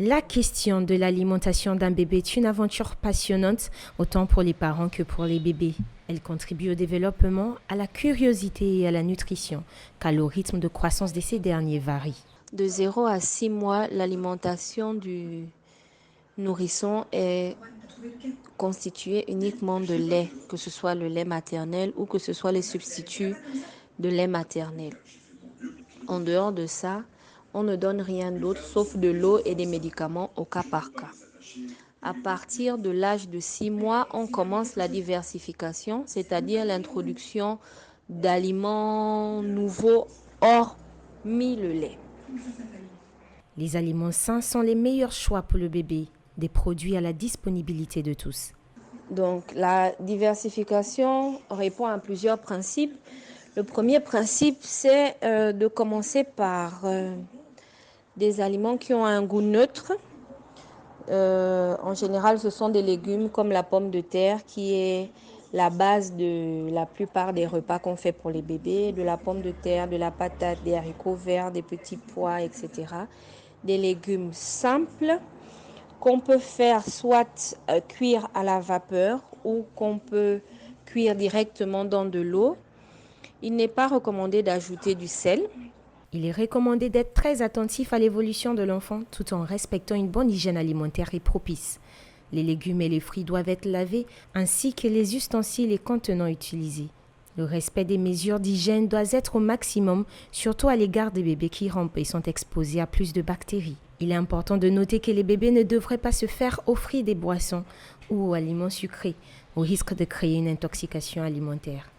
La question de l'alimentation d'un bébé est une aventure passionnante, autant pour les parents que pour les bébés. Elle contribue au développement, à la curiosité et à la nutrition, car le rythme de croissance de ces derniers varie. De 0 à 6 mois, l'alimentation du nourrisson est constituée uniquement de lait, que ce soit le lait maternel ou que ce soit les substituts de lait maternel. En dehors de ça, on ne donne rien d'autre sauf de l'eau et des médicaments au cas par cas. À partir de l'âge de 6 mois, on commence la diversification, c'est-à-dire l'introduction d'aliments nouveaux hormis le lait. Les aliments sains sont les meilleurs choix pour le bébé, des produits à la disponibilité de tous. Donc la diversification répond à plusieurs principes. Le premier principe, c'est de commencer par des aliments qui ont un goût neutre. En général, ce sont des légumes comme la pomme de terre qui est la base de la plupart des repas qu'on fait pour les bébés, de la pomme de terre, de la patate, des haricots verts, des petits pois, etc. Des légumes simples qu'on peut faire soit cuire à la vapeur ou qu'on peut cuire directement dans de l'eau. Il n'est pas recommandé d'ajouter du sel. Il est recommandé d'être très attentif à l'évolution de l'enfant tout en respectant une bonne hygiène alimentaire et propice. Les légumes et les fruits doivent être lavés ainsi que les ustensiles et contenants utilisés. Le respect des mesures d'hygiène doit être au maximum, surtout à l'égard des bébés qui rampent et sont exposés à plus de bactéries. Il est important de noter que les bébés ne devraient pas se faire offrir des boissons ou aliments sucrés, au risque de créer une intoxication alimentaire.